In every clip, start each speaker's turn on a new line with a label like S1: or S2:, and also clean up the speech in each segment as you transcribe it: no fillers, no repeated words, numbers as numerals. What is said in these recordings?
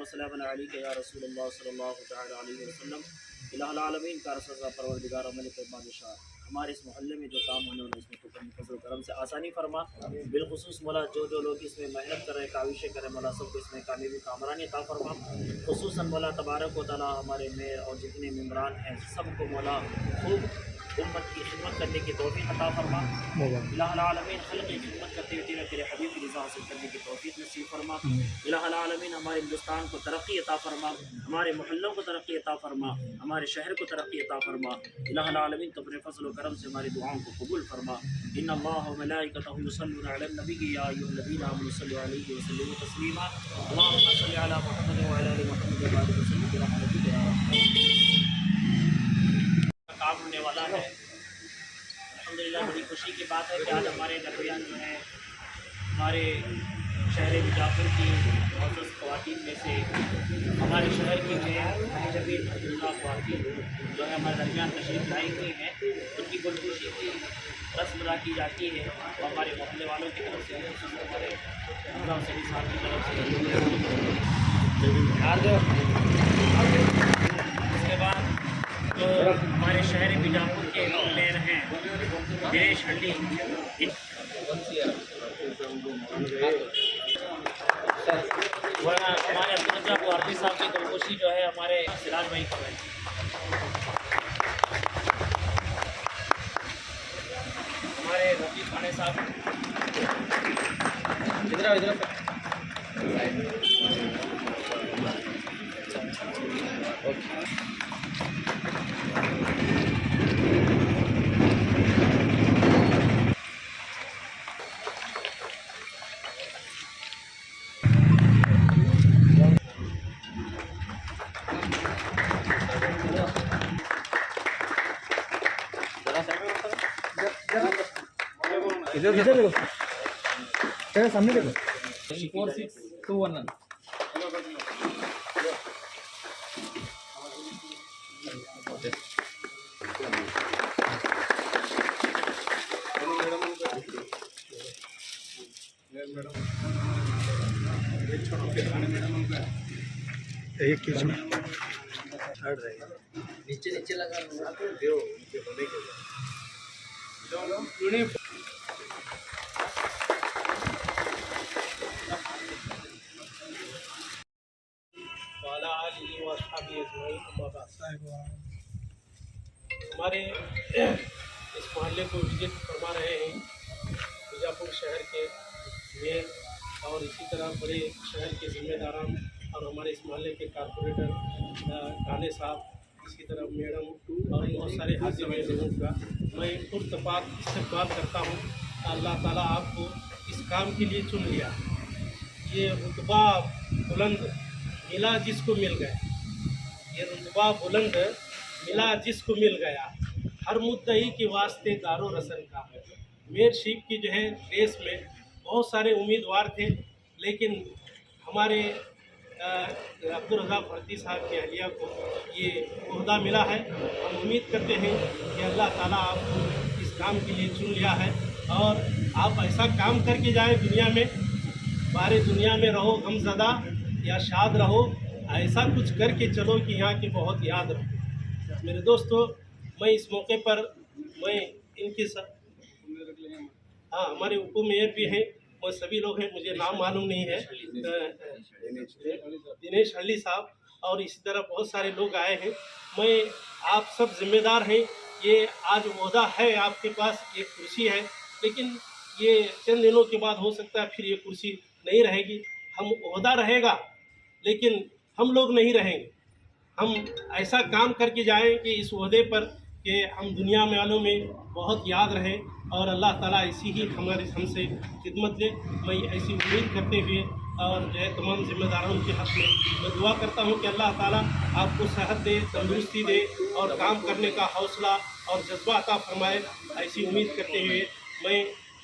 S1: वसलाम अलैका या रसूल अल्लाह सल्लल्लाहु तआला अलैहि वसल्लम। इलाहुल आलमीन का रसूल परवरदिगार मलिक बादशाह हमारे इस मोहल्ले में जो काम होने वाले इसमें तो फजल करम से आसानी फरमा। बिलखुसूस मौला जो लोग इसमें मेहनत कर रहे काविशें करें मौला सबको इसमें कामयाबी कामरानी अता फरमा। खुसूसन मौला तबारक व तआला हमारे मेयर और जितने मेम्बरान हैं सबको मौला खूब उम्मत की खिदमत करने की तौफीक अता फरमा। इलाहुल आलमीन खल्क़ की खिदमत करते हुए तेरे हबीब की रज़ा हासिल करने की तौफीक नसीब फरमा। इलाहुल आलमीन हमारे हिंदुस्तान को तरक्की अता फरमा, हमारे मोहल्लों को तरक्की अता फरमा, हमारे शहर को तरक्की अता फरमा। इलाहुल आलमीन तो अपने फजल व करम से हमारी दुआओं को कबूल फरमा। इन्नल्लाह व मलाइकतहु युसल्लूना अलन नबी या अय्युहल्लज़ीना आमनु सल्लु अलैहि व सल्लिमू तस्लीमा। अल्लाहुम्मा सल्लि अला मुहम्मद व अला आलि मुहम्मद व बारिक वसल्लिम बिरहमतिका या काम होने वाला है। अल्हम्दुलिल्लाह बड़ी खुशी की बात है कि आज हमारे दरमियान जो है हमारे शहर बीजापुर की मौजूद ख़वातीन में से हमारे शहर की मेयर महजबीन अब्दुल्ला ख़वातीन जो है हमारे दरमियान तशरीफ़ लाई हुई हैं। उनकी गुलखुशी की रस्म अदा की जाती है और हमारे मोहल्ले वालों की तरफ से हमारे सही साहब की तरफ से। उसके बाद तो हमारे शहर बीजापुर के मेयर हैं दिनेश हंडी, हमारे अब्दुल वारदी साहब की गुलखुशी जो है हमारे सिराज भाई को है। हमारे रफीक खाने साहब इधर इधर देखो, सामने देखो। 4621 एक
S2: हट रहेगा
S3: नीचे नीचे लगा
S2: देव नीचे होने के लिए
S4: हमारे इस मोहल्ले को विजिट फरमा रहे हैं बीजापुर शहर के मेयर और इसी तरह बड़े शहर के जिम्मेदारान और हमारे इस मोहल्ले के कारपोरेटर थाने साहब, इसी तरह मैडम और बहुत सारे हाजिर हुए लोगों का मैं पुरतपाक इस्तकबाल करता हूँ। अल्लाह ताला आपको इस काम के लिए चुन लिया। ये रुतबा बुलंद मिला जिसको मिल गया, ये रुतबा बुलंद मिला जिसको मिल गया, हर मुद्दई के वास्ते दारो रसन का है। मेयरशिप की जो है रेस में बहुत सारे उम्मीदवार थे, लेकिन हमारे अब्दुल रज़ाक भर्ती साहब की अहलिया को ये ओहदा मिला है। हम उम्मीद करते हैं कि अल्लाह ताला आपको इस काम के लिए चुन लिया है और आप ऐसा काम करके जाएं दुनिया में, बारे दुनिया में रहो गमज़दा या शाद रहो, ऐसा कुछ करके चलो कि यहाँ की बहुत याद रहो। मेरे दोस्तों, मैं इस मौके पर मैं इनके साथ हमारे उप मेयर भी हैं और सभी लोग हैं, मुझे नाम मालूम नहीं है, दिनेश हल्ली साहब और इसी तरह बहुत सारे लोग आए हैं। मैं आप सब जिम्मेदार हैं। ये आज ओहदा है आपके पास, एक कुर्सी है, लेकिन ये चंद दिनों के बाद हो सकता है फिर ये कुर्सी नहीं रहेगी। हम ओहदा रहेगा लेकिन हम लोग नहीं रहेंगे। हम ऐसा काम करके जाएं कि इस ओहदे पर कि हम दुनिया में वालों में बहुत याद रहें और अल्लाह ताला ऐसी ही हमसे खिदमत ले। मैं ऐसी उम्मीद करते हुए और जो है तमाम जिम्मेदारों के हक़ में मैं दुआ करता हूँ कि अल्लाह ताला आपको सेहत दे, तंदुरुस्ती दे और काम करने का हौसला और जज्बा अता फरमाए। ऐसी उम्मीद करते हुए मैं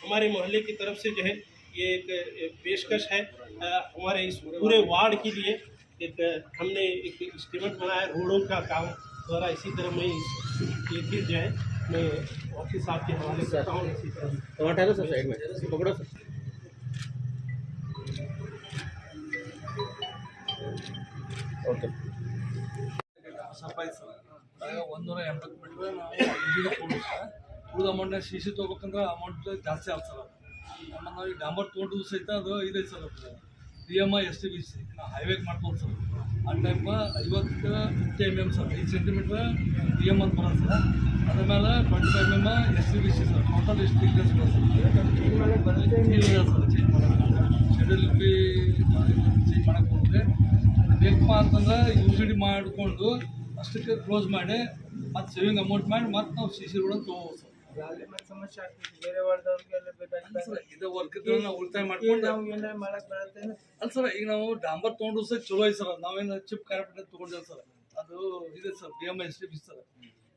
S4: हमारे मोहल्ले की तरफ से जो है ये एक पेशकश है हमारे इस पूरे वार्ड के लिए। एक हमने एक एस्टीमेट बनाया रोडों का काम द्वारा, इसी तरह मैं ये चीज़ जो है मैं ऑफिस साहब के हवाले करता हूँ। इसी तरह
S2: टमाटर सर साइड में पकड़ो सर। ओके
S5: ಸಫಾಯಿ ಸರ್ 180 ಮೀಟ್ರ್ ನಾವು ಇಂಜಿನಿಯರ್ ಕೊಡು ಸರ್ ಉಳಿದ ಅಮೌಂಟ್ನ ಸಿ ಸಿ ತೊಗೋಬೇಕಂದ್ರೆ ಅಮೌಂಟ್ ಜಾಸ್ತಿ ಆಗ್ತದೆ ಸರ್. ಆಮೇಲೆ ನಾವು ಈ ಡಾಂಬರ್ ತೊಗೊಂಡು ಸಹಿತ ಅದು ಇದೆ sir, D M I S T B C ನಾವು ಹೈವೇಗೆ ಮಾಡ್ಬೋದು ಸರ್. ಆ time 50 mm sir, 5 centimetre D M ಅಂತ ಬರೋದು ಸರ್. ಅದ್ರ ಮೇಲೆ 25 mm S T B C sir. Total ಎಷ್ಟು ಡೀಟೇಲ್ಸ್ ಇಲ್ಲ ಸರ್, ಇಲ್ಲ ಸರ್ ಚೇಂಜ್ ಮಾಡೋದು ಶೆಡ್ಯೂಲ್ ಬಿ ಚೇಂಜ್ ಮಾಡೋಕ್ಕೆ ಹೋದರೆ ಬೇಕಪ್ಪ ಅಂತಂದ್ರೆ ಯು ಸಿ ಡಿ ಮಾಡಿಕೊಂಡು ಅಷ್ಟಕ್ಕೆ ಕ್ಲೋಸ್ ಮಾಡಿ ಮತ್ತು ಸೇವಿಂಗ್ ಅಮೌಂಟ್ ಮಾಡಿ ಮತ್ತು ನಾವು ಸಿ ಸಿ ರೋಡ್ ತೊಗೋಬೋದು ಸರ್.
S3: ಸಮಸ್ಯೆ ಆಗ್ತದೆ ಬೇರೆ ವಾರ್ಡ್ದವ್ರಿಗೆಲ್ಲ
S5: ಇದು ವರ್ಕ್ ನಾವು ಉಳಿತಾಯ ಮಾಡ್ಕೊಂಡು
S3: ನಾವು ಏನಾರ ಮಾಡಕ್ಕೆ ಬರುತ್ತೆ
S5: ಅಲ್ಲ ಸರ್. ಈಗ ನಾವು ಡಾಂಬರ್ ತೊಗೊಂಡು ಸರ್ ಚಲೋ ಐತೆ ಸರ್. ನಾವೇನು ಚಿಪ್ ಕಾರ್ಪೆಟ್ ತೊಗೊಂಡಿಲ್ಲ ಸರ್, ಅದು ಇದೆ sir B M I S T B sir.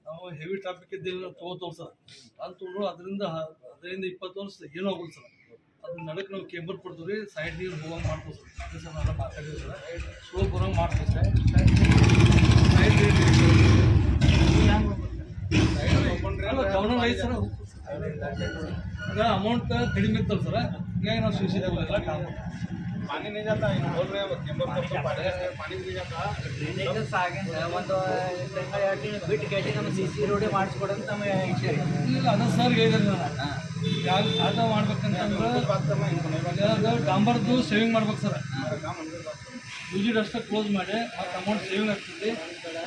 S5: ನಾವು ಹೆವಿ ಟ್ರಾಫಿಕ್ ಇದ್ದೇವೆ ತೊಗೋತೇವೆ ಸರ್. ಅದು ತೊಗೊಂಡು ಅದರಿಂದ 20 ವರ್ಷ ಏನೂ ಆಗೋಲ್ಲ ಸರ್. ಅದು ನಡಕ್ಕೆ ನಾವು ಕೇಬಲ್ ಕೊಡ್ತೀವಿ ರೀ, ಸೈಡ್ ನೀರು ಹೋಗಂಗೆ ಮಾಡ್ತೀವಿ ಸರ್. ಅದೇ ಸರ್ ನಾವೆಲ್ಲ ಮಾತಾಡಿದ್ವಿ ಸರ್, ಸ್ಲೋ ಬರೋಂಗೆ ಮಾಡ್ತೀವಿ ಸರ್. ಸೈಡ್ ಅಲ್ಲ ಗಮನ ಐತೆ ಸರ್. ಅದ ಅಮೌಂಟ್ ಕಡಿಮೆ ಇತ್ತಲ್ಲ ಸರ್, ಹೀಗಾಗಿ ನಾವು ಸಿ ಸಿ ತಗೋಲ್ಲ ಕಾಮ್
S2: पानी नहीं जाता है, बोल रहे हैं केम्बर को तो पानी नहीं जाता।
S3: ಡ್ರೈನೇಜಸ್ ಆಗೇನ ಒಂದು ಬಿಟ್ಟು ಕೇಳಿ ನಮ್ಮ ಸಿ ಸಿ ರೋಡೇ ಮಾಡಿಸ್ಕೊಡಂತ ನಮ್ಮ
S5: ಇಲ್ಲ ಅದು ಸರ್ ಹೇಳಿದ್ರೆ ನಾನು ಯಾವ ಆಟ ಮಾಡ್ಬೇಕಂತಂದ್ರೆ ಡಾಂಬರ್ದು ಸೇವಿಂಗ್ ಮಾಡ್ಬೇಕು ಸರ್. ಯೂಜಿಡ್ ಅಷ್ಟೇ ಕ್ಲೋಸ್ ಮಾಡಿ ಮತ್ತು ಅಮೌಂಟ್ ಸೇವಿಂಗ್ ಆಗ್ತದೆ,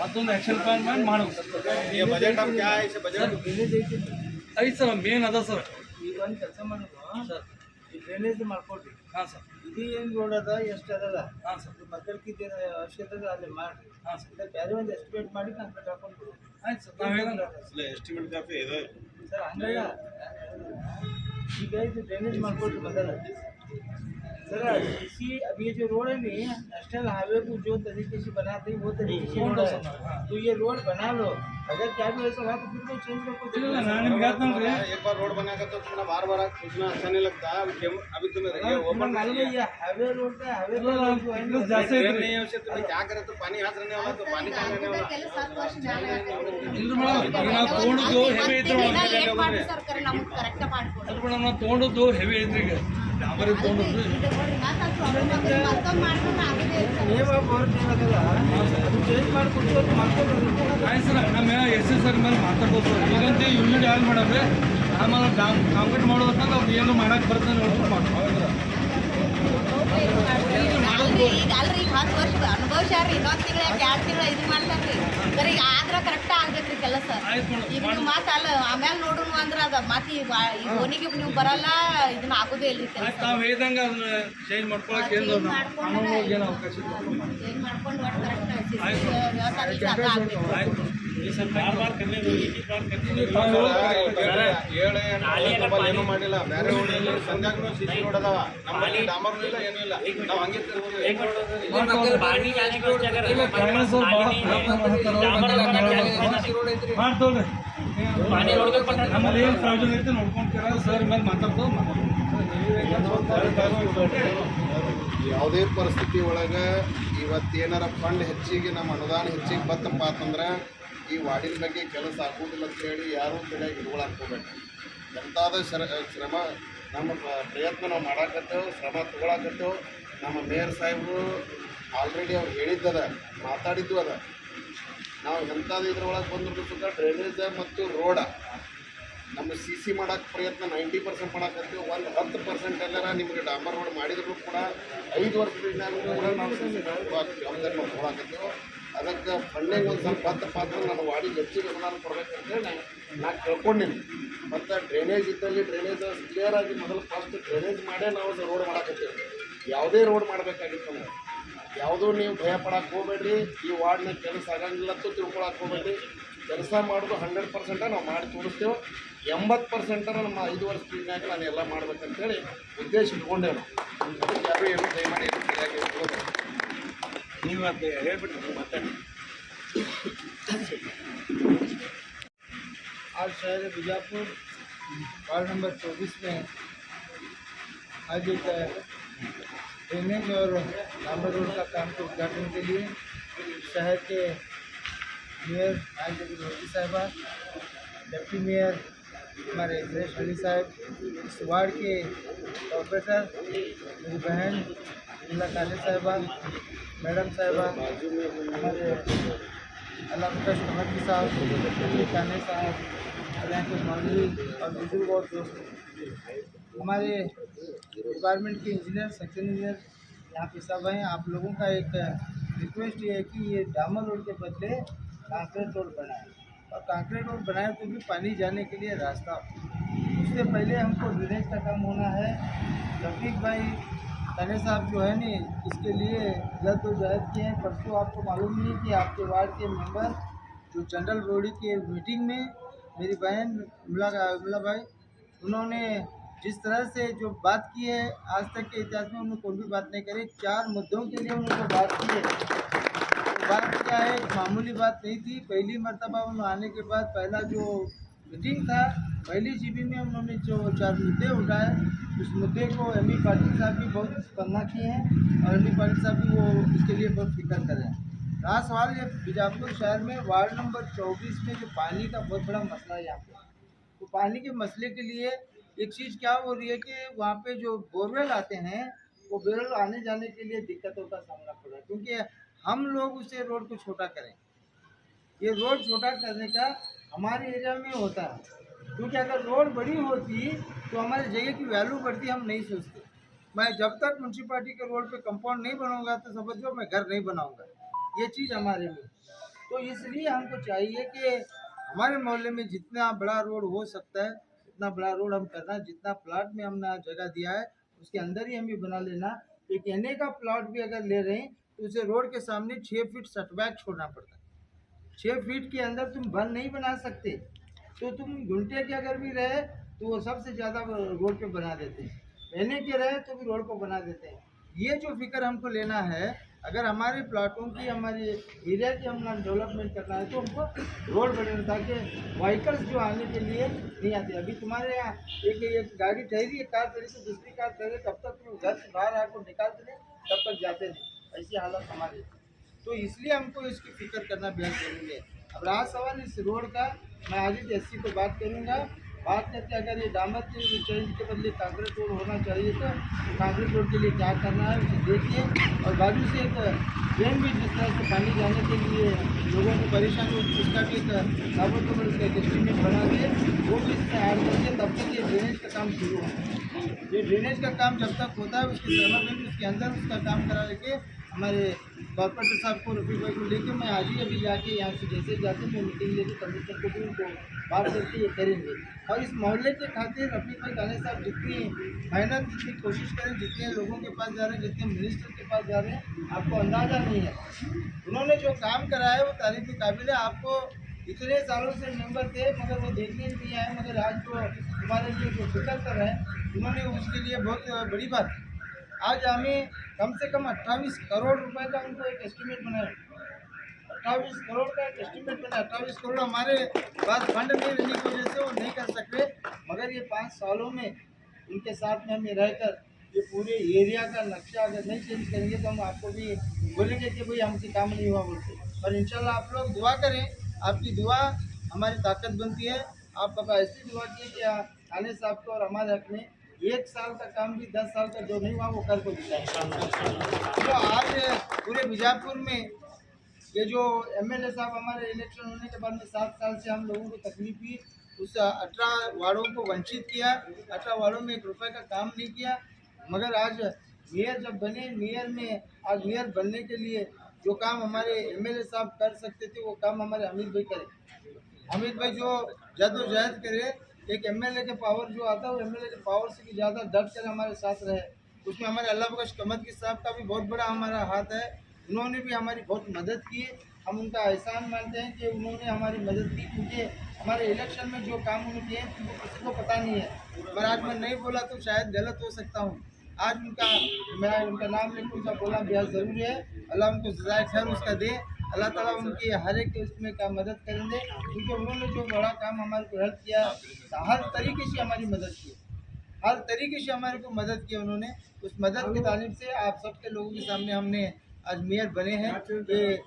S5: ಮತ್ತೊಂದು ಆ್ಯಕ್ಷನ್ ಪ್ಲಾನ್ ಮಾಡಿ ಮಾಡ್ಬೇಕು ಸರ್. ಐತೆ ಸರ್, ಮೇನ್ ಅದ ಸರ್.
S3: ಈಗ ಒಂದು ಕೆಲಸ ಮಾಡೋದು
S5: ಸರ್,
S3: ಈ ಡ್ರೈನೇಜ್ ಮಾಡ್ಕೊಡ್ರಿ.
S5: ಹಾಂ ಸರ್,
S3: ಇದು ಏನು ರೋಡ್ ಅದ ಎಷ್ಟು ಅದಲ್ಲ
S5: ಹಾಂ ಸರ್,
S3: ಮಕ್ಕಳಿಗೆ ಅವಶ್ಯಕತೆ ಅದ ಅಲ್ಲಿ ಮಾಡಿ.
S5: ಹಾಂ ಸರ್,
S3: ಬೇರೆ ಒಂದು ಎಸ್ಟಿಮೇಟ್ ಮಾಡಿ ಕಂಪ್ಲೀಟ್ ಹಾಕೊಂಡು
S5: ಆಯ್ತು ಸರ್. ನಾವು ಹೇಳಂಗ
S2: एस्टिमेट का पे है
S3: ಸರ್ ಹಂಗಲ್ಲ. ಈಗ ಇದು ಡ್ರೈನೇಜ್ ಮಾಡ್ಕೊಡ್ರಿ ಮೊದಲ सर। इसी अभी ये जो रोड है नहीं, नेशनल हाईवे को जो तरीके से बनाते हैं वो तरीके से रोड है, तो ये रोड बना लो। अगर क्या भी ऐसा हुआ तो फिर कोई चेंज
S5: ಇಲ್ಲ
S3: करो।
S5: ನಾನು ನಿಮ್ಗೆ ಹೇಳ್ತಾನೆ
S2: एक बार रोड बनाएगा तो तुम्हारा बार बार सोचना अच्छा नहीं लगता। अभी तुम्हें
S3: तुम्हें मालूम है ये हाईवे रोड का हाईवे
S5: ಇಲ್ಲ ಇಲ್ಲ ಜಾಸ್ತಿ
S2: नहीं
S5: ಐತ್ರಿ.
S2: है उससे तुम्हें क्या करे, तो पानी हाथ रहने वाला तो पानी कहाँ रहने वाला।
S5: ಇಲ್ಲ ಮೇಡಮ್, ಈಗ ನಾವು ತೊಗೊಂಡದ್ದು ಹೆವಿ ಐತ್ರಿ ಮೇಡಮ್.
S6: ಸರ್ಕಾರ ನಮ್ಗೆ ಕರೆಕ್ಟ್ ಮಾಡ್ಕೊಡಿ.
S5: ಅದು ಮೇಡಮ್ ನಾವು ತೊಗೊಂಡದ್ದು ಹೆವಿ ಐತ್ರಿ. ಈಗ ಡಾಂಬರ್ ತೊಗೊಂಡು
S3: ನೇಮ ಬೋರ್ಡ್ ಇರೋದಲ್ಲ ಅದು ಚೇಂಜ್ ಮಾಡಿಕೊಟ್ಟು ಅದು ಮಾಡ್ಕೊಂಡು
S5: ಆಯ್ತು ಸರ್ ನಮ್ಮ ಎಸ್ ಎಸ್ ಸರ್ ಮೇಲೆ ಮಾತಾಡ್ಬೋದು ಸರ್ ಈಗಂತ ಯೂನಿಟ್ ಯಾರು ಮಾಡಿದ್ರೆ ಆಮೇಲೆ ಕಾಂಕ್ರೀಟ್ ಮಾಡೋದಕ್ಕೆ ಅವ್ರು ಏನು ಮಾಡಕ್ಕೆ ಬರ್ತದೆ ನೋಡ್ಕೊಂಡು ಮಾಡ್ತಾರೆ
S6: ಈಗ ಅಲ್ರಿ ಈಗ 10 ವರ್ಷದ ಅನುಭವಿಸ್ಯಾರ ಇನ್ನೊಂದು ತಿಂಗಳ 2 ತಿಂಗಳ ಇದು ಮಾಡ್ತಾರ್ರಿ ಬರೀ ಆದ್ರೆ ಕರೆಕ್ಟ್ ಆಗ್ಬೇಕ್ರಿ ಕೆಲಸ ಈಗ ನೀವು ಮಾತು ಅಲ್ಲ ಆಮೇಲೆ ನೋಡೋಣ ಅಂದ್ರೆ ಅದು ಮತ್ತೆ ಈ ಓನಿಗೆ ನೀವು ಬರಲ್ಲ ಇದನ್ನ ಆಗೋದೇ ಇಲ್ರಿ ಕೆಲಸ
S5: ನಾವು ಹೇಳ್ದಂಗೆ ಅದನ್ನ ಚೇಂಜ್ ಮಾಡ್ಕೊಳಕ್ಕೆ ಏನು ಕಾನೂನಿಗೆ ಏನು ಅವಕಾಶ
S6: ಚೇಂಜ್ ಮಾಡ್ಕೊಂಡು ಒಟ್ಟು ಕರೆಕ್ಟ್ ಆಗ್ಬೇಕು
S5: ಆಯ್ತು
S2: ಏನು ಮಾಡಿಲ್ಲ ಬೇರೆ ಊರಲ್ಲಿ ಸಂಧ್ಯಾಗ್ನೂ ಸಿಸಿ ರೋಡ್ ಅದಾವ ನಮ್ಮಲ್ಲಿ ಡಾಂಬರ್ನೂ ಇಲ್ಲ ಏನೂ ಇಲ್ಲ ನಾವು ಹಂಗೆ
S5: ಮಾಡ್ತೋಳ್ರಿ ನಮ್ಮಲ್ಲಿ ಏನು ಪ್ರಾಬ್ಲಮ್ ಐತೆ ನೋಡ್ಕೊಂತೀರ ಸರ್ ಮೇಲೆ ಮಾತಾಡ್ತೋ
S7: ಯಾವುದೇ ಪರಿಸ್ಥಿತಿ ಒಳಗೆ ಇವತ್ತೇನಾರ ಫಂಡ್ ಹೆಚ್ಚಿಗೆ ನಮ್ಮ ಅನುದಾನ ಹೆಚ್ಚಿಗೆ ಬತ್ತಪ್ಪ ಅಂತಂದ್ರೆ ಈ ವಾರ್ಡಿನ ಬಗ್ಗೆ ಕೆಲಸ ಆಗುವುದಿಲ್ಲ ಅಂತೇಳಿ ಯಾರೂ ತಲೆಯಾಗಿ ಇಟ್ಕೊಳಕ್ಕೆ ಹೋಗ್ಬೇಕು ಎಂತಾದ ಶ್ರಮ ನಮ್ಮ ಪ್ರಯತ್ನ ನಾವು ಮಾಡಾಕತ್ತೇವೆ ಶ್ರಮ ತೊಗೊಳಕತ್ತೇವೆ ನಮ್ಮ ಮೇಯರ್ ಸಾಹೇಬರು ಆಲ್ರೆಡಿ ಅವ್ರು ಹೇಳಿದ್ದದ ಮಾತಾಡಿದ್ದು ಅದ ನಾವು ಎಂಥದ್ದು ಇದ್ರೊಳಗೆ ಬಂದ್ರು ಸುತ್ತ ಡ್ರೈನೇಜ್ ಮತ್ತು ರೋಡ ನಮ್ಮ ಸಿ ಮಾಡೋಕ್ಕೆ ಪ್ರಯತ್ನ 90% ಮಾಡಾಕತ್ತೀವಿ ಒಂದು 10% ಎಲ್ಲರ ನಿಮಗೆ ಡಾಂಬರ್ ರೋಡ್ ಮಾಡಿದ್ರು ಕೂಡ 5 ವರ್ಷದಿಂದ ಕೂಡ ನಾವು ಜವಾಬ್ದಾರಿ ನಾವು ತೊಗೊಳಕತ್ತೀವಿ ಅದಕ್ಕೆ ಫಂಡಿಂಗ್ ಒಂದು ಸ್ವಲ್ಪ ಪಾತ್ರ ನನ್ನ ವಾಡಿಗೆ ಹೆಚ್ಚಿಗೆ ಅನುದಾನ ಕೊಡಬೇಕಂತೇಳಿ ನಾನು ಕೇಳ್ಕೊಂಡಿನಿ ಮತ್ತು ಡ್ರೈನೇಜ್ ಇದ್ದಲ್ಲಿ ಡ್ರೈನೇಜ್ ಕ್ಲಿಯರ್ ಆಗಿ ಮೊದಲು ಫಸ್ಟ್ ಡ್ರೈನೇಜ್ ಮಾಡೇ ನಾವು ರೋಡ್ ಮಾಡಾಕತ್ತೀವಿ ಯಾವುದೇ ರೋಡ್ ಮಾಡಬೇಕಾಗಿತ್ತು ಅಂದ್ರೆ ಯಾವುದೂ ನೀವು ಭಯ ಪಡಕ್ಕೆ ಹೋಗ್ಬೇಡ್ರಿ ಈ ವಾರ್ಡ್ನಾಗ ಕೆಲಸ ಆಗಂಗಿಲ್ಲ ಅಂತ ತಿಳ್ಕೊಳಕ್ಕೆ ಹೋಗ್ಬೇಡ್ರಿ ಕೆಲಸ ಮಾಡೋದು 100% ನಾವು ಮಾಡಿ ತೋರಿಸ್ತೇವೆ 80% ನಮ್ಮ 5 ವರ್ಷ ಪೀಳಿಗೆಯಾಗ ನಾನು ಎಲ್ಲ ಮಾಡ್ಬೇಕಂತೇಳಿ ಉದ್ದೇಶ ಇಟ್ಕೊಂಡೇನು ಅದಕ್ಕೆ ಯಾರು ಏನು ದಯಮಾಡಿ ಏನು ಸರಿಯಾಗಿ ಇಟ್ಕೋಬೇಕು
S2: ನೀವು ಅದು ಹೇಳ್ಬಿಟ್ರಿ ಮಾತಾಡಿ
S3: आज शहर बीजापुर वार्ड नंबर 24 में आज एक ड्रेनेज और डांबर रोड का काम के उद्घाटन के लिए शहर के मेयर राजदेवी मोदी साहिबा, डिप्टी मेयर हमारे सुरेश अली साहब, इस वार्ड के कॉर्पोरेटर मेरी बहन जिला काले साहिबा, मैडम साहिबा, हमारे अल्लाह कमर साहब, काने साहब, अल्लाह के मौलवी और बुजुर्ग और दोस्त, हमारे डिपार्टमेंट के इंजीनियर, सेक्शन इंजीनियर यहाँ पे सब हैं। आप लोगों का एक रिक्वेस्ट ये है कि ये डामर रोड के बदले कांक्रीट रोड बनाए और कांक्रीट रोड बनाए तो भी पानी जाने के लिए रास्ता। उससे पहले हमको ड्रेनेज का काम होना है। रफीक भाई काने साहब जो है नी इसके लिए जद्दोजहद किए हैं। परसों आपको मालूम नहीं कि आपके वार्ड के मेंबर जो जनरल बॉडी के मीटिंग में मेरी बहन मुला भाई उन्होंने जिस तरह से जो बात की है आज तक के इतिहास में उन्होंने कोई भी बात नहीं करी। 4 मुद्दों के लिए उन्होंने बात की है। बात क्या है, मामूली बात नहीं थी। पहली मर्तबा उन्होंने आने के बाद पहला जो मीटिंग था पहली जीबी में उन्होंने जो 4 मुद्दे उठाए उस मुद्दे को एम.ई. पाटिल साहब भी बहुत स्पंदना किए हैं और एम.ई. पाटिल साहब भी वो इसके लिए बहुत फिक्र करें। रहा सवाल ये बीजापुर शहर में वार्ड नंबर 24 में जो पानी का बहुत बड़ा मसला है यहाँ पे, तो पानी के मसले के लिए एक चीज़ क्या हो रही है कि वहाँ पे जो बोरवेल आते हैं वो बोरवेल आने जाने के लिए दिक्कतों का सामना पड़ रहा है क्योंकि हम लोग उसे रोड को छोटा करें। ये रोड छोटा करने का हमारे एरिया में होता है क्योंकि अगर रोड बड़ी होती तो हमारी जगह की वैल्यू बढ़ती, हम नहीं सोचते। मैं जब तक म्यूनसिपालिटी के रोड पे कंपाउंड नहीं बनाऊंगा तो समझो मैं घर नहीं बनाऊंगा, ये चीज़ हमारे में। तो इसलिए हमको चाहिए कि हमारे मोहल्ले में जितना बड़ा रोड हो सकता है उतना बड़ा रोड हम करना। जितना प्लाट में हमने जगह दिया है उसके अंदर ही हमें बना लेना। एक एनए का प्लाट भी अगर ले रहे हैं तो उसे रोड के सामने 6 फीट सेटबैक छोड़ना पड़ता है। 6 फीट के अंदर तुम वन नहीं बना सकते, तो तुम घंटे के अगर भी रहे तो वो सबसे ज़्यादा रोड पे बना देते हैं, रहने के रहे तो भी रोड को बना देते हैं। ये जो फिक्र हमको लेना है, अगर हमारे प्लाटों की हमारे एरिया की हम डेवलपमेंट करना है तो हमको रोड बनाना ताकि व्हीकल्स जो आने के लिए नहीं आते। अभी तुम्हारे यहाँ एक गाड़ी ठहरी, एक कार ठहरी तो दूसरी कार ठहरे, तब तक तुम घर से बाहर आकर निकालते नहीं, तब तक जाते नहीं। ऐसी हालत हमारी, तो इसलिए हमको इसकी फिक्र करना बेहद जरूरी है। अब रहा सवाल इस रोड का, मैं आगे एससी को बात करूँगा बात करते हैं अगर ये डामर के चेंज के बदले कांक्रीट रोड होना चाहिए तो कांक्रीट रोड के लिए क्या करना है उसे देखिए। और बाजू से एक ड्रेन भी जिस तरह से पानी जाने के लिए लोगों को परेशानी होती है उसका भी एक ताबड़तोड़ उसका एक एस्टीमेट बना के वो भी इसमें ऐड करिए, तब तक ये ड्रेनेज का काम शुरू होगा। ये ड्रेनेज का काम जब तक होता है उसके सहमत में उसके अंदर उसका काम करा लेके हमारे कॉर्पोरेटर साहब को, रफीक भाई को लेके मैं आज ही अभी जाके यहाँ से जैसे जाते मैं मीटिंग लेके कमिश्नर को भी उनको बात करके ये करेंगे। और इस मोहल्ले के खातिर रफीक भाई खाने साहब जितनी मेहनत जितनी कोशिश करें, जितने लोगों के पास जा रहे हैं, जितने मिनिस्टर के पास जा रहे हैं, आपको अंदाज़ा नहीं है उन्होंने जो काम करा है वो तारीफ के काबिल है। आपको इतने सालों से मेंबर थे मगर वो देखने नहीं आए, मगर आज जो हमारे लिए जो फिक्र कर रहे हैं उन्होंने उसके लिए बहुत बड़ी बात है। आज हमें कम से कम 28 करोड़ रुपए का उनको एक एस्टीमेट बनाया, 28 करोड़ का एक एस्टीमेट बना। 28 करोड़ हमारे पास फंड नहीं रहने की वजह से वो नहीं कर सकते, मगर ये 5 सालों में उनके साथ में हमें रहकर ये पूरे एरिया का नक्शा अगर नहीं चेंज करेंगे तो हम आपको भी बोलेंगे कि भाई हमसे काम नहीं हुआ बोलते। और इंशाल्लाह आप लोग दुआ करें, आपकी दुआ हमारी ताकत बनती है। आप बाबा ऐसी दुआ किए कि खाने साहब को और हमारे हक में 1 साल का काम भी 10 साल का जो नहीं हुआ वो कर को दिखाए। जो आज पूरे बीजापुर में ये जो एमएलए साहब हमारे इलेक्शन होने के बाद में 7 साल से हम लोगों को तकलीफ हुई, उस 18 वार्डों को वंचित किया, 18 वार्डों में 1 रुपये का काम नहीं किया। मगर आज मेयर जब बने, मेयर में आज मेयर बनने के लिए जो काम हमारे एमएलए साहब कर सकते थे वो काम हमारे हमीद भाई करे। हमीद भाई जो जद्दोजहद करे, एक एमएलए के पावर जो आता है वो एमएलए के पावर से भी ज़्यादा डट कर हमारे साथ रहे। उसमें हमारे अल्लाह बख्श कमत साहब का भी बहुत बड़ा हमारा हाथ है, उन्होंने भी हमारी बहुत मदद की। हम उनका एहसान मानते हैं कि उन्होंने हमारी मदद की, क्योंकि हमारे इलेक्शन में जो काम उन्होंने किए उनको किसी को पता नहीं है। पर आज मैं नहीं बोला तो शायद गलत हो सकता हूँ, आज मैं उनका नाम लेकर उनका बोला बेहद ज़रूरी है। अल्लाह उनको सजाए खैर उसका दे, अल्लाह ताला उनकी हर एक उसमें का मदद करेंगे, क्योंकि उन्होंने जो बड़ा काम हमारे को हेल्प किया, हर तरीके से हमारी मदद की, हर तरीके से हमारे को मदद किया उन्होंने। उस मदद की तालीम से आप सबके लोगों के सामने हमने आज मेयर बने हैं कि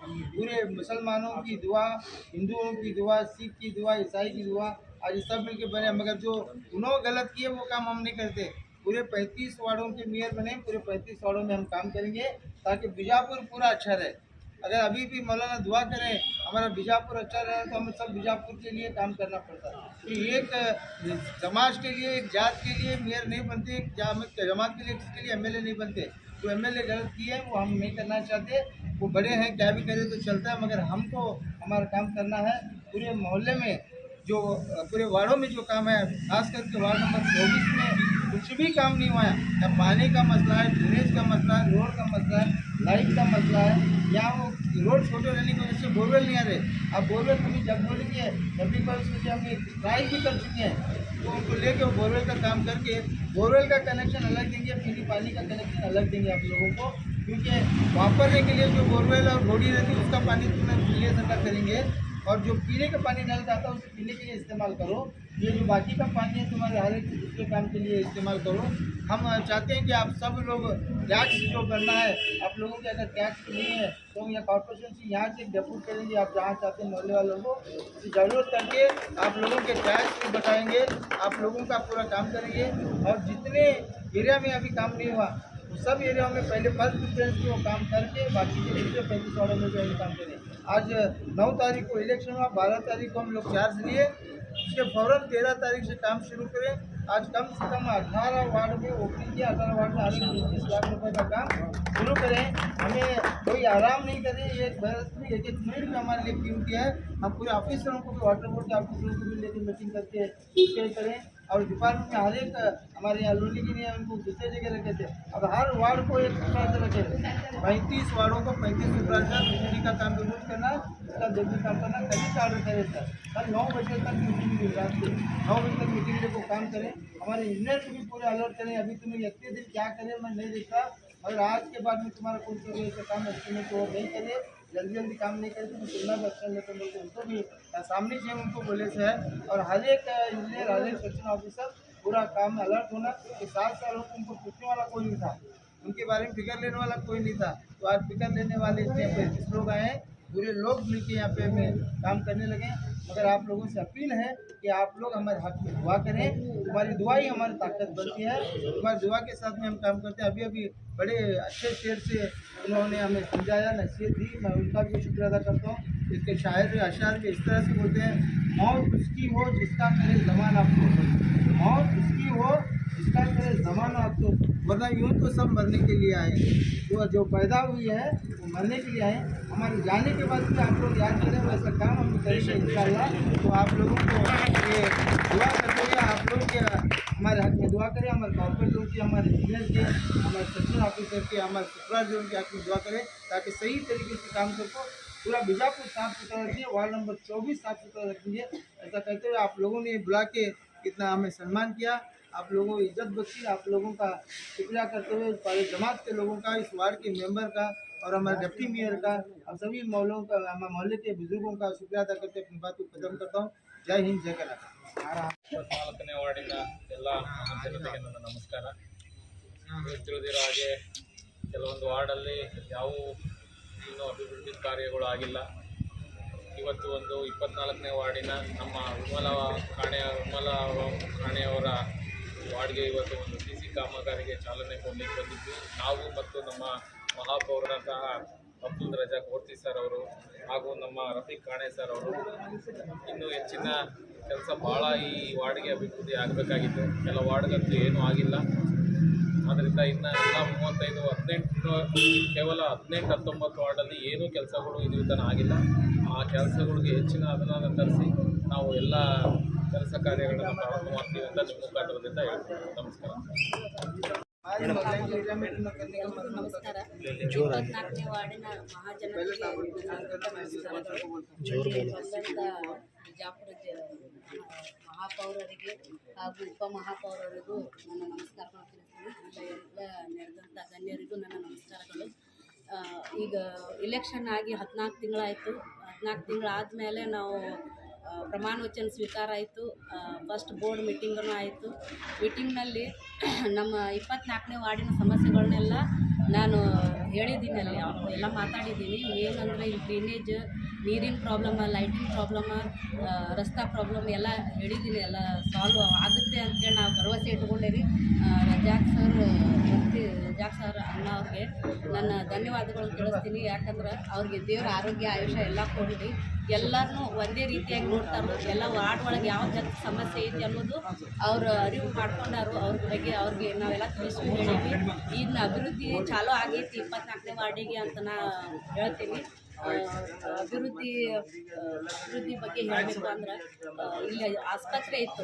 S3: पूरे मुसलमानों की दुआ, हिंदुओं की दुआ, सिख की दुआ, ईसाई की दुआ, आज सब मिल के बने। मगर जो उन्होंने गलत किए वो काम हम नहीं करते। पूरे 35 वार्डों के मेयर बने, पूरे 35 वार्डों में हम काम करेंगे ताकि बीजापुर पूरा अच्छा रहे। अगर अभी भी मौलाना दुआ करें हमारा बीजापुर अच्छा रहे तो हमें सब बीजापुर के लिए काम करना पड़ता है। कि एक समाज के लिए, एक जात के लिए मेयर नहीं बनते, एक जमात के लिए किसके लिए एमएलए नहीं बनते। जो एमएलए गलत किए हैं वो हम नहीं करना चाहते, वो बड़े हैं क्या भी करें तो चलता है, मगर हमको हमारा काम करना है। पूरे मोहल्ले में जो पूरे वार्डों में जो काम है, खास करके वार्ड नंबर 24 में कुछ भी काम नहीं हुआ है। या पानी का मसला है, ड्रेनेज का मसला है, रोड का मसला है, लाइट का मसला है, या वो रोड छोटे रहने की वजह से बोरवेल नहीं आ रहे। अब बोरवेल कभी जब बोलेंगे जब पर उसमें हम ट्राई भी कर चुके हैं, तो उनको लेके वो बोरवेल का काम करके बोरवेल का कनेक्शन अलग देंगे, पीने पानी का कनेक्शन अलग देंगे आप लोगों को, क्योंकि वापरने के लिए जो बोरवेल और बॉडी रहती है उसका पानी लिए सरकार करेंगे, और जो पीने का पानी नल जाता है उसे पीने के लिए इस्तेमाल करो। ये जो बाकी का पानी है तुम्हारे हर एक दूसरे काम के लिए इस्तेमाल करो। हम चाहते हैं कि आप सब लोग टैक्स जो करना है, आप लोगों के अगर टैक्स नहीं है तो हम यहाँ कॉर्पोरेशन से यहाँ से डेपूट करेंगे, आप जहाँ चाहते हैं मोहल्ले वालों को जरूरत करके आप लोगों के टैक्स भी बताएंगे, आप लोगों का पूरा काम करेंगे। और जितने एरिया में अभी काम नहीं हुआ सब एरिया में पहले फर्स्ट प्रेफरेंस में वो काम करके बाकी के दूसरे 35 वार्डों में जो है काम करें। आज 9 तारीख को इलेक्शन हुआ, 12 तारीख को हम लोग चार्ज लिए, उसके फ़ौरन 13 तारीख से काम शुरू करें। आज कम से कम 18 वार्ड में ओपनिंग किया, 18 वार्ड में 29 लाख रुपए का काम शुरू करें। हमें कोई आराम नहीं करें, ये एक बरस में एक मिनट में हमारे लिए कीमती है। हम पूरे ऑफिसरों को भी, वाटर बोर्ड के ऑफिसरों को भी लेकर मीटिंग करके उसके करें। और डिपार्टमेंट में हर एक हमारे यहाँ लोनी की नहीं है, उनको दूसरे जगह रखे थे, अब हर वार्ड को एक सुपरवाइजर रखे थे। 35 वार्डों को 35 सुपरवाइजर बिजली का काम जरूर करना, उसका देखने काम करना, कभी का ऑर्डर करे सर। कल 9 बजे तक मीटिंग मिल रात के 9 बजे तक मीटिंग लेकर काम करें। हमारे इंजीनियर को भी पूरे अलर्ट करें। अभी तुम्हें इतने दिन क्या करें मैं नहीं देखता, और आज के बाद में तुम्हारा कोई ऐसा काम एस्टिमेट वो नहीं करे, जल्दी जल्दी काम नहीं करे तो तुलना भी अच्छा लेकर बोलते उनको भी सामने से उनको बोले से है। और हर एक इंजीनियर, हर एक सेक्शन ऑफिसर पूरा काम में अलर्ट होना कि 7 साल हो उनको पूछने वाला कोई नहीं था, उनके बारे में फिक्र लेने वाला कोई नहीं था। तो आज फिक्र लेने वाले इतने 35 लोग आए हैं पूरे लोग मिलके यहाँ पे हमें काम करने लगे। मगर आप लोगों से अपील है कि आप लोग हमारे हक में दुआ करें, तुम्हारी दुआ ही हमारी ताकत बनती है, तुम्हारी दुआ के साथ में हम काम करते हैं। अभी अभी बड़े अच्छे शेर से उन्होंने हमें समझाया, नसीहत दी, मैं उनका भी शुक्र अदा करता हूँ। इसके शायर अशार भी इस तरह से बोलते हैं, मौत उसकी हो जिसका करे ज़माना आपको, मौत उसकी हो जिसका करे ज़माना आपको, वरना यूँ तो सब मरने के लिए आए, तो जो पैदा हुई है वो मरने के लिए आए। हमारे जाने के बाद भी आप लोग याद करें, वैसा काम हम करेंगे इंशाअल्लाह। तो आप लोगों को ये दुआ करते हुए आप लोग के हमारे हक में दुआ करें, हमारे कॉर्पोरेटरों की, हमारे इंजीनियर के, हमारे सेक्शन ऑफिसर के, हमारे सुपरवाइजरों के हक में दुआ करें, ताकि सही तरीके से काम कर सको। पूरा बीजापुर साफ सुथरा रखिए, वार्ड नंबर 24 साफ सुथरा रखिए। ऐसा कहते हुए आप लोगों ने बुला के इतना हमें सम्मान किया, आप लोगों को इज्जत बख्शी, आप लोगों का शुक्रिया करते हुए सारे जमात के लोगों का, इस वार्ड के मेंबर का और हमारे डिप्टी मेयर का और सभी मोहल्लों का, हमारे मोहल्ले के बुजुर्गों का शुक्रिया अदा करते अपनी बात को खत्म करता हूँ। जय हिंद, जय कर्नाटक।
S2: 24ನೇ ವಾರ್ಡಿನ ಎಲ್ಲ ಜನತೆಗೆ ನನ್ನ ನಮಸ್ಕಾರ. ತಿಳಿದಿರೋ ಹಾಗೆ ಕೆಲವೊಂದು ವಾರ್ಡಲ್ಲಿ ಯಾವ ಇನ್ನೂ ಅಭಿವೃದ್ಧಿ ಕಾರ್ಯಗಳು ಆಗಿಲ್ಲ. ಇವತ್ತು ಒಂದು 24ನೇ ವಾರ್ಡಿನ ನಮ್ಮ ವಿಮಲ ಕಾಣೆಯವರ ವಾರ್ಡ್ಗೆ ಇವತ್ತು ಒಂದು CC ಕಾಮಗಾರಿಗೆ ಚಾಲನೆ ಕೊಡಲಿಕ್ಕೆ ಬಂದಿದ್ದು ನಾವು ಮತ್ತು ನಮ್ಮ ಮಹಾಪೌರರಂತಹ ಅಬ್ದುಲ್ ರಜಾಕ್ ಓರ್ತಿ ಸರ್ ಅವರು ಹಾಗೂ ನಮ್ಮ ರಫೀಕ್ ಕಾಣೆ ಸರ್ ಅವರು ಇನ್ನೂ ಹೆಚ್ಚಿನ ಕೆಲಸ ಭಾಳ ಈ ವಾರ್ಡ್ಗೆ ಅಭಿವೃದ್ಧಿ ಆಗಬೇಕಾಗಿತ್ತು. ಕೆಲ ವಾರ್ಡ್ಗಂತೂ ಏನೂ ಆಗಿಲ್ಲ. ಆದ್ದರಿಂದ ಇನ್ನು ಎಲ್ಲ 35, 18 ಕೇವಲ 18, 19 ವಾರ್ಡಲ್ಲಿ ಏನೂ ಕೆಲಸಗಳು ಇದು ತನಕ ಆಗಿಲ್ಲ. ಆ ಕೆಲಸಗಳಿಗೆ ಹೆಚ್ಚಿನ ಅನುದಾನ ತರಿಸಿ ನಾವು ಎಲ್ಲ ಕೆಲಸ ಕಾರ್ಯಗಳನ್ನು ಪ್ರಾರಂಭ ಮಾಡ್ತೀವಿ ಅಂತ ನಿಮ್ಮ ಮುಖಾಂತರದಿಂದ ಹೇಳ್ತೀವಿ. ನಮಸ್ಕಾರ.
S6: ನಮಸ್ಕಾರ. 24ನೇ ವಾರ್ಡಿನ ಮಹಾಜನತೆಗೆ ಬಿಜಾಪುರ ಮಹಾಪೌರರಿಗೆ ಹಾಗೂ ಉಪಮಹಾಪೌರರಿಗೂ ನನ್ನ ನಮಸ್ಕಾರ ಮಾಡ್ತೀನಿ. ಎಲ್ಲ ನಡೆದಂಥ ಗಣ್ಯರಿಗೂ ನನ್ನ ನಮಸ್ಕಾರಗಳು. ಈಗ ಇಲೆಕ್ಷನ್ ಆಗಿ 14 ತಿಂಗಳಾಯಿತು. 14 ತಿಂಗಳಾದಮೇಲೆ ನಾವು ಪ್ರಮಾಣ ವಚನ ಸ್ವೀಕಾರ ಆಯಿತು. ಫಸ್ಟ್ ಬೋರ್ಡ್ ಮೀಟಿಂಗೂ ಆಯಿತು. ಮೀಟಿಂಗ್ನಲ್ಲಿ ನಮ್ಮ 24ನೇ ವಾರ್ಡಿನ ಸಮಸ್ಯೆಗಳನ್ನೆಲ್ಲ ನಾನು ಹೇಳಿದ್ದೀನಿ, ಅಲ್ಲಿ ಎಲ್ಲ ಮಾತಾಡಿದ್ದೀನಿ. ಏನಂದರೆ ಇಲ್ಲಿ ಡ್ರೈನೇಜ್, ನೀರಿನ ಪ್ರಾಬ್ಲಮ್, ಲೈಟಿಂಗ್ ಪ್ರಾಬ್ಲಮ್, ರಸ್ತಾ ಪ್ರಾಬ್ಲಮ್ ಎಲ್ಲ ಹೇಳಿದ್ದೀನಿ. ಎಲ್ಲ ಸಾಲ್ವ್ ಆಗುತ್ತೆ ಅಂತೇಳಿ ನಾವು ಭರವಸೆ ಇಟ್ಕೊಂಡೇವಿ. ರಜಾಕ್ ಸರ್ ಅಣ್ಣ ಅವ್ರಿಗೆ ನನ್ನ ಧನ್ಯವಾದಗಳನ್ನು ತಿಳಿಸ್ತೀನಿ. ಯಾಕಂದ್ರೆ ಅವ್ರಿಗೆ ದೇವರ ಆರೋಗ್ಯ ಆಯುಷ್ಯ ಎಲ್ಲ ಕೊಡಲಿ. ಎಲ್ಲರನ್ನೂ ಒಂದೇ ರೀತಿಯಾಗಿ ನೋಡ್ತಾರೋ, ಎಲ್ಲ ವಾರ್ಡ್ ಒಳಗೆ ಯಾವ ಜನ ಸಮಸ್ಯೆ ಐತಿ ಅನ್ನೋದು ಅವರು ಅರಿವು ಮಾಡ್ಕೊಂಡಾರು. ಅವ್ರ ಬಗ್ಗೆ ಅವ್ರಿಗೆ ನಾವೆಲ್ಲ ತಿಳಿಸಿ ಹೇಳೀವಿ. ಇನ್ನು ಅಭಿವೃದ್ಧಿ ಚಾಲೂ ಆಗೈತಿ 24ನೇ ವಾರ್ಡಿಗೆ ಅಂತ ನಾ ಹೇಳ್ತೀನಿ. ಅಭಿವೃದ್ಧಿ ಬಗ್ಗೆ ಹೇಳಬೇಕು ಅಂದ್ರೆ, ಇಲ್ಲಿ ಆಸ್ಪತ್ರೆ ಇತ್ತು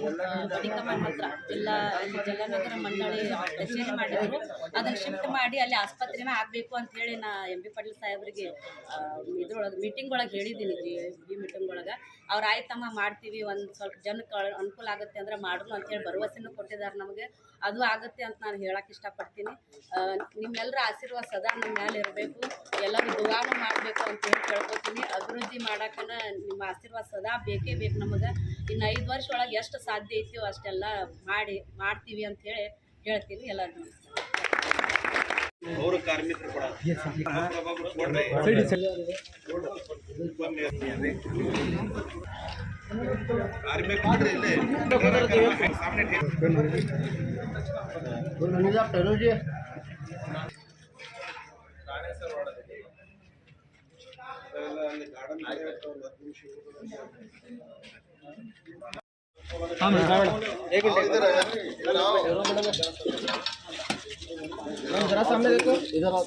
S6: ಬಡಿಕಮನ್ ಹತ್ರ, ಅಲ್ಲಿ ಜಲನಗರ ಮಂಡಳಿ ಕಚೇರಿ ಮಾಡಿದ್ರು. ಅದನ್ನು ಶಿಫ್ಟ್ ಮಾಡಿ ಅಲ್ಲಿ ಆಸ್ಪತ್ರೆನ ಆಗಬೇಕು ಅಂಥೇಳಿ ನಾ MP ಪಾಟೀಲ್ ಸಾಹೇಬ್ರಿಗೆ ಇದ್ರೊಳಗೆ ಮೀಟಿಂಗ್ ಒಳಗೆ ಹೇಳಿದ್ದೀನಿ, GB ಮೀಟಿಂಗ್ ಒಳಗೆ. ಅವ್ರು ಆಯ್ತಮ್ಮ ಮಾಡ್ತೀವಿ, ಒಂದು ಸ್ವಲ್ಪ ಜನಕ್ಕೆ ಅನುಕೂಲ ಆಗುತ್ತೆ ಅಂದರೆ ಮಾಡೋಣ ಅಂಥೇಳಿ ಭರವಸೆನೂ ಕೊಟ್ಟಿದ್ದಾರೆ ನಮಗೆ. ಅದು ಆಗುತ್ತೆ ಅಂತ ನಾನು ಹೇಳಕ್ಕೆ ಇಷ್ಟಪಡ್ತೀನಿ. ನಿಮ್ಮೆಲ್ಲರ ಆಶೀರ್ವಾದ ಸದಾ ನಮ್ಮ ಮೇಲೆ ಇರಬೇಕು, ಎಲ್ಲರೂ ದುವಾನು ಮಾಡಬೇಕು ಅಂತ ಹೇಳಿ ಕೇಳ್ಕೊತೀನಿ. ಅಭಿವೃದ್ಧಿ ಮಾಡೋಕ್ಕನ ನಿಮ್ಮ ಆಶೀರ್ವಾದ ಸದಾ ಬೇಕೇ ಬೇಕು ನಮಗೆ. ಇನ್ನು 5 ವರ್ಷ ಒಳಗೆ ಎಷ್ಟು ಸಾಧ್ಯ ಐತಿಯೋ ಅಷ್ಟೆಲ್ಲ ಮಾಡ್ತೀವಿ ಅಂತ ಹೇಳಿ ಹೇಳ್ತೀನಿ. ಎಲ್ಲರಿಗೂ
S2: ಅವರು ಕಾರ್ಮಿಕರು ಕೂಡ
S3: जरा सामने देखो, इधर आओ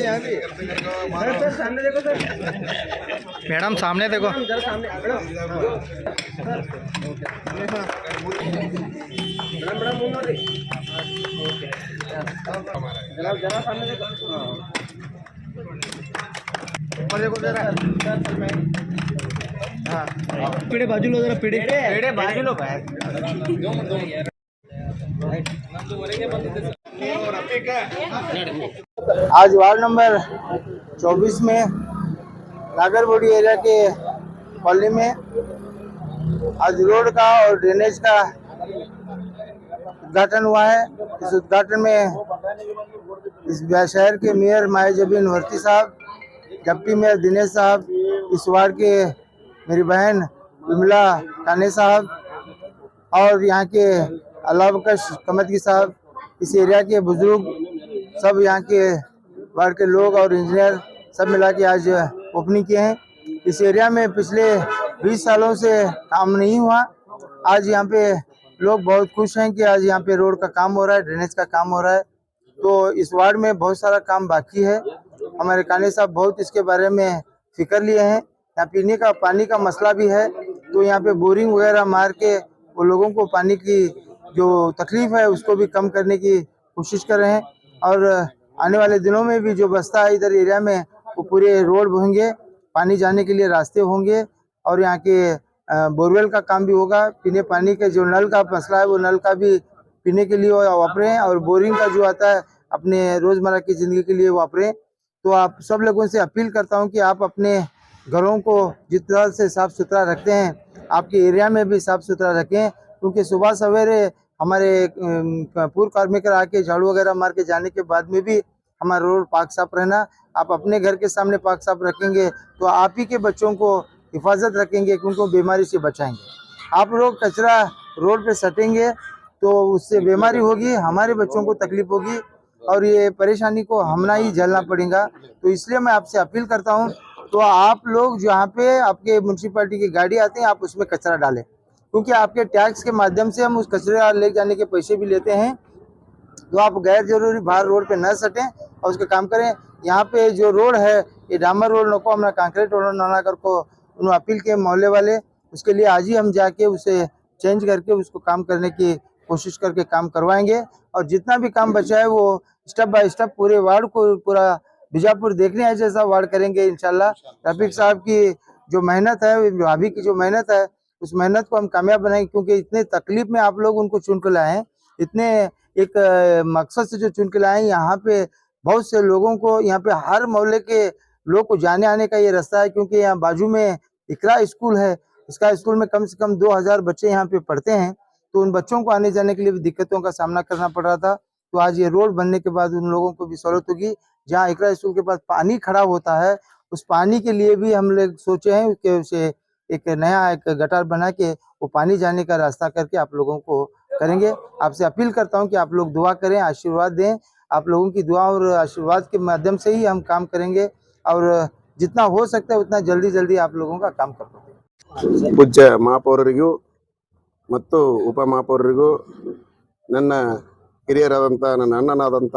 S3: यहाँ भी सर सामने देखो सर,
S8: मैडम सामने देखो,
S3: जरा सामने मैडम मुंह मारे, जरा सामने देखो, ऊपर देखो जरा, हाँ पेड़े बाजू लो जरा, पेड़े बाजू लो भाई। आज वार्ड नंबर 24 में नागरबोड़ी एरिया के कॉलोनी में आज रोड का और ड्रेनेज का उद्घाटन हुआ है। इस उद्घाटन में इस शहर के मेयर माहिजबीन वर्ती साहब डिप्टी मेयर दिनेश साहब, इस वार्ड के मेरी बहन विमला काने साहब और यहाँ के अल्लाहबख्श कमतगी साहब, इस एरिया के बुजुर्ग सब, यहाँ के वार्ड के लोग और इंजीनियर सब मिला के आज ओपनिंग किए हैं। इस एरिया में पिछले 20 सालों से काम नहीं हुआ। आज यहाँ पे लोग बहुत खुश हैं कि आज यहाँ पे रोड का काम हो रहा है, ड्रेनेज का काम हो रहा है। तो इस वार्ड में बहुत सारा काम बाकी है। हमारे काने साहब बहुत इसके बारे में फिक्र लिए हैं। यहाँ पीने का पानी का मसला भी है, तो यहाँ पे बोरिंग वगैरह मार के वो लोगों को पानी की जो तकलीफ है उसको भी कम करने की कोशिश कर रहे हैं। और आने वाले दिनों में भी जो बस्ता है इधर एरिया में वो पूरे रोड होंगे, पानी जाने के लिए रास्ते होंगे और यहाँ के बोरवेल का काम भी होगा। पीने पानी के जो नल का मसला है वो नल का भी पीने के लिए वापरें और बोरिंग का जो आता है अपने रोज़मर्रा की ज़िंदगी के लिए वापरें। तो आप सब लोगों से अपील करता हूँ कि आप अपने घरों को जिस तरह से साफ़ सुथरा रखते हैं आपके एरिया में भी साफ़ सुथरा रखें, क्योंकि सुबह सवेरे हमारे पूर्व कार्मिक आके झाड़ू वगैरह मार के जाने के बाद में भी हमारा रोड पाक साफ रहना। आप अपने घर के सामने पाक साफ रखेंगे तो आप ही के बच्चों को हिफाजत रखेंगे, क्योंकि वो बीमारी से बचाएंगे। आप लोग कचरा रोड पे सटेंगे तो उससे बीमारी होगी, हमारे बच्चों को तकलीफ होगी और ये परेशानी को हमना ही झेलना पड़ेगा। तो इसलिए मैं आपसे अपील करता हूँ, तो आप लोग जहाँ पे आपके म्यूनसिपालिटी की गाड़ी आती है आप उसमें कचरा डालें, क्योंकि आपके टैक्स के माध्यम से हम उस कचरे ले जाने के पैसे भी लेते हैं। तो आप गैर जरूरी बाहर रोड पे न सटें और उसका काम करें। यहाँ पे जो रोड है ये डामर रोड नको हमारा कांक्रीट रोड ना कर को उन्होंने अपील किए मोहल्ले वाले, उसके लिए आज ही हम जाके उसे चेंज करके उसको काम करने की कोशिश करके काम करवाएंगे। और जितना भी काम बचा है वो स्टेप बाय स्टेप पूरे वार्ड को पूरा बीजापुर देखने आए जैसा वार्ड करेंगे इंशाल्लाह। रफीक साहब की जो मेहनत है, भाभी की जो मेहनत है, उस मेहनत को हम कामयाब बनाएंगे, क्योंकि इतने तकलीफ में आप लोग उनको चुन के लाए हैं, इतने एक मकसद से जो चुन के लाए हैं। यहाँ पे बहुत से लोगों को, यहाँ पे हर मोहल्ले के लोग को जाने आने का ये रास्ता है, क्योंकि यहाँ बाजू में इकरा स्कूल है। इसका स्कूल में कम से कम 2000 बच्चे यहाँ पे पढ़ते हैं, तो उन बच्चों को आने जाने के लिए भी दिक्कतों का सामना करना पड़ रहा था। तो आज ये रोड बनने के बाद उन लोगों को भी सहूलत होगी। जहाँ इकरा स्कूल के पास पानी खड़ा होता है, उस पानी के लिए भी हम लोग सोचे हैं कि उसे एक नया एक गटार बना के वो पानी जाने का रास्ता करके आप लोगों को करेंगे। आपसे अपील करता हूँ कि आप लोग दुआ करें, आशीर्वाद दें। आप लोगों की दुआ और आशीर्वाद के माध्यम से ही हम काम करेंगे और जितना हो सकता है उतना जल्दी आप लोगों का काम कर पाएंगे।
S9: पूज्य महापौररिಗೂ ಮತ್ತು ಉಪಮಹಾಪೌರರಿಗೂ ನನ್ನ ಹಿರಿಯರಾದಂಥ ನನ್ನ ಅಣ್ಣನಾದಂಥ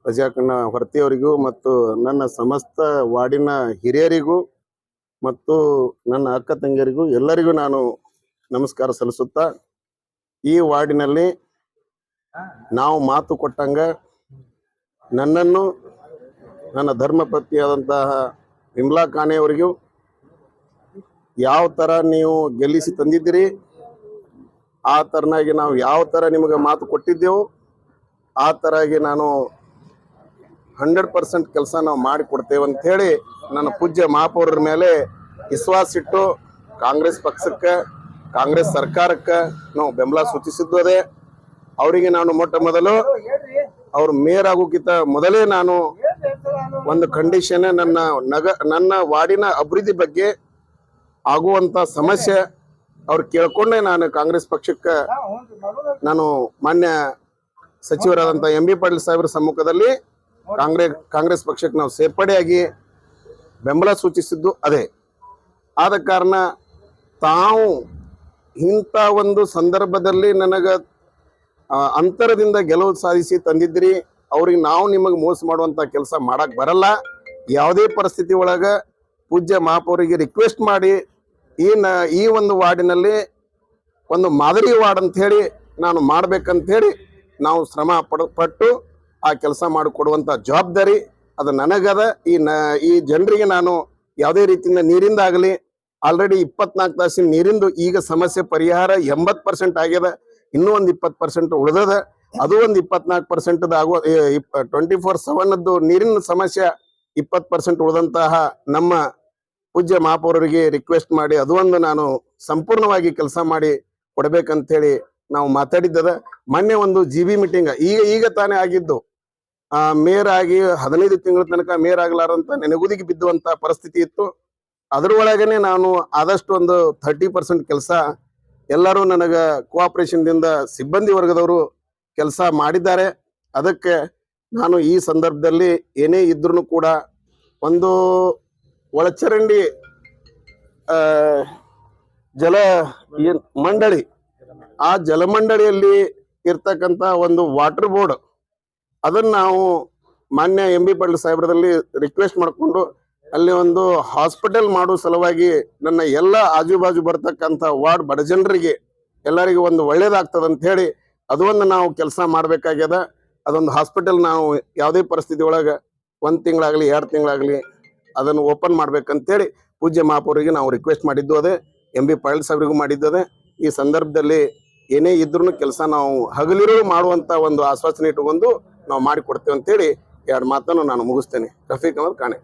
S9: ಪ್ರಜಾಕಣ್ಣ ಹೊರತಿಯವರಿಗೂ ಮತ್ತು ನನ್ನ ಸಮಸ್ತ ವಾರ್ಡಿನ ಹಿರಿಯರಿಗೂ ಮತ್ತು ನನ್ನ ಅಕ್ಕ ತಂಗಿಯರಿಗೂ ಎಲ್ಲರಿಗೂ ನಾನು ನಮಸ್ಕಾರ ಸಲ್ಲಿಸುತ್ತಾ, ಈ ವಾರ್ಡಿನಲ್ಲಿ ನಾವು ಮಾತು ಕೊಟ್ಟಂಗ ನನ್ನನ್ನು ನನ್ನ ಧರ್ಮಪತ್ನಿಯಾದಂತಹ ವಿಮಲಾ ಕಾಣೆಯವರಿಗೂ ಯಾವ ಥರ ನೀವು ಗೆಲ್ಲಿಸಿ ತಂದಿದ್ದೀರಿ ಆ ಥರನಾಗಿ ನಾವು ಯಾವ ಥರ ನಿಮಗೆ ಮಾತು ಕೊಟ್ಟಿದ್ದೆವು ಆ ಥರಾಗಿ ನಾನು 100% ಕೆಲಸ ನಾವು ಮಾಡಿಕೊಡ್ತೇವೆ ಅಂಥೇಳಿ ನನ್ನ ಪೂಜ್ಯ ಮಹಾಪೌರರ ಮೇಲೆ ವಿಶ್ವಾಸ ಇಟ್ಟು ಕಾಂಗ್ರೆಸ್ ಪಕ್ಷಕ್ಕೆ, ಕಾಂಗ್ರೆಸ್ ಸರ್ಕಾರಕ್ಕೆ ನಾವು ಬೆಂಬಲ ಸೂಚಿಸಿದ್ದೇ. ಅವರಿಗೆ ನಾನು ಮೊಟ್ಟ ಮೊದಲು ಅವ್ರು ಮೇಯರ್ ಆಗೋಕ್ಕಿಂತ ಮೊದಲೇ ನಾನು ಒಂದು ಕಂಡೀಷನ್, ನನ್ನ ವಾರ್ಡಿನ ಅಭಿವೃದ್ಧಿ ಬಗ್ಗೆ ಆಗುವಂಥ ಸಮಸ್ಯೆ ಅವ್ರು ಕೇಳ್ಕೊಂಡೆ ನಾನು ಕಾಂಗ್ರೆಸ್ ಪಕ್ಷಕ್ಕೆ ನಾನು ಮಾನ್ಯ ಸಚಿವರಾದಂಥ MB ಪಾಟೀಲ್ ಸಾಹೇಬ್ರ ಸಮ್ಮುಖದಲ್ಲಿ ಕಾಂಗ್ರೆಸ್ ಪಕ್ಷಕ್ಕೆ ನಾವು ಸೇರ್ಪಡೆಯಾಗಿ ಬೆಂಬಲ ಸೂಚಿಸಿದ್ದು ಅದೇ. ಆದ ಕಾರಣ ತಾವು ಇಂಥ ಒಂದು ಸಂದರ್ಭದಲ್ಲಿ ನನಗೆ ಅಂತರದಿಂದ ಗೆಲುವು ಸಾಧಿಸಿ ತಂದಿದ್ರಿ, ಅವ್ರಿಗೆ ನಾವು ನಿಮಗೆ ಮೋಸ ಮಾಡುವಂಥ ಕೆಲಸ ಮಾಡಕ್ಕೆ ಬರಲ್ಲ. ಯಾವುದೇ ಪರಿಸ್ಥಿತಿ ಒಳಗೆ ಪೂಜ್ಯ ಮಹಾಪೌರಿಗೆ ರಿಕ್ವೆಸ್ಟ್ ಮಾಡಿ ಈ ಒಂದು ವಾರ್ಡಿನಲ್ಲಿ ಒಂದು ಮಾದರಿ ವಾರ್ಡ್ ಅಂಥೇಳಿ ನಾನು ಮಾಡ್ಬೇಕಂಥೇಳಿ ನಾವು ಶ್ರಮ ಪಟ್ಟು ಆ ಕೆಲಸ ಮಾಡಿಕೊಡುವಂಥ ಜವಾಬ್ದಾರಿ ಅದು ನನಗದ. ಈ ಜನರಿಗೆ ನಾನು ಯಾವುದೇ ರೀತಿಯಿಂದ ನೀರಿಂದ ಆಗಲಿ, ಆಲ್ರೆಡಿ 24 ತಾಸಿನ ನೀರಿಂದು ಈಗ ಸಮಸ್ಯೆ ಪರಿಹಾರ 80% ಆಗ್ಯದ, ಇನ್ನೂ ಒಂದು 20% ಉಳಿದದ. ಅದು ಒಂದು 24% ಆಗುವ 24/7 ನೀರಿನ ಸಮಸ್ಯೆ 20% ಉಳಿದಂತಹ ನಮ್ಮ ಪೂಜ್ಯ ಮಹಾಪೌರರಿಗೆ ರಿಕ್ವೆಸ್ಟ್ ಮಾಡಿ ಅದು ಒಂದು ನಾನು ಸಂಪೂರ್ಣವಾಗಿ ಕೆಲಸ ಮಾಡಿ ಕೊಡಬೇಕಂತೇಳಿ ನಾವು ಮಾತಾಡಿದ್ದದ. ಮೊನ್ನೆ ಒಂದು GB ಮೀಟಿಂಗ್ ಈಗ ತಾನೇ ಆಗಿದ್ದು, ಮೇಯರ್ ಆಗಿ 15 ತಿಂಗಳ ತನಕ ಮೇಯರ್ ಆಗಲಾರಂತ ನೆನೆಗುದಿಗೆ ಬಿದ್ದುವಂತ ಪರಿಸ್ಥಿತಿ ಇತ್ತು. ಅದರೊಳಗನೆ ನಾನು ಆದಷ್ಟು ಒಂದು 30% ಕೆಲಸ ಎಲ್ಲರೂ ನನಗೆ ಕೋಆಪರೇಷನ್ದಿಂದ ಸಿಬ್ಬಂದಿ ವರ್ಗದವರು ಕೆಲಸ ಮಾಡಿದ್ದಾರೆ. ಅದಕ್ಕೆ ನಾನು ಈ ಸಂದರ್ಭದಲ್ಲಿ ಏನೇ ಇದ್ರೂ ಕೂಡ ಒಂದು ಒಳಚರಂಡಿ ಜಲ ಮಂಡಳಿ, ಆ ಜಲಮಂಡಳಿಯಲ್ಲಿ ಇರ್ತಕ್ಕಂಥ ಒಂದು ವಾಟರ್ ಬೋರ್ಡ್, ಅದನ್ನು ನಾವು ಮಾನ್ಯ ಎಂ ಬಿ ಪಾಟೀಲ್ ಸಾಹೇಬ್ರದಲ್ಲಿ ರಿಕ್ವೆಸ್ಟ್ ಮಾಡಿಕೊಂಡು ಅಲ್ಲಿ ಒಂದು ಹಾಸ್ಪಿಟಲ್ ಮಾಡೋ ಸಲುವಾಗಿ ನನ್ನ ಎಲ್ಲ ಆಜುಬಾಜು ಬರ್ತಕ್ಕಂಥ ವಾರ್ಡ್ ಬಡ ಜನರಿಗೆ ಎಲ್ಲರಿಗೂ ಒಂದು ಒಳ್ಳೇದಾಗ್ತದೆ ಅಂತ ಹೇಳಿ ಅದು ಒಂದು ನಾವು ಕೆಲಸ ಮಾಡಬೇಕಾಗ್ಯದ. ಅದೊಂದು ಹಾಸ್ಪಿಟಲ್ ನಾವು ಯಾವುದೇ ಪರಿಸ್ಥಿತಿ ಒಳಗೆ 1 ತಿಂಗಳಾಗಲಿ 2 ತಿಂಗಳಾಗಲಿ ಅದನ್ನು ಓಪನ್ ಮಾಡ್ಬೇಕಂತೇಳಿ ಪೂಜ್ಯ ಮಹಾಪೌರಿಗೆ ನಾವು ರಿಕ್ವೆಸ್ಟ್ ಮಾಡಿದ್ದು ಅದೇ, ಎಂ ಬಿ ಪಾಟೀಲ್ ಸಾಹೇಬ್ರಿಗೂ ಮಾಡಿದ್ದು ಅದೇ. ಈ ಸಂದರ್ಭದಲ್ಲಿ ಏನೇ ಇದ್ರೂ ಕೆಲಸ ನಾವು ಹಗಲಿರು ಮಾಡುವಂಥ ಒಂದು ಆಶ್ವಾಸನೆ ಇಟ್ಟುಕೊಂಡು ನಾವು ಮಾಡಿಕೊಡ್ತೇವೆ ಅಂತೇಳಿ 2 ಮಾತನ್ನು ನಾನು ಮುಗಿಸ್ತೇನೆ. ರಫೀಕ್ ಅಹಮದ್ ಕಾಣೆ.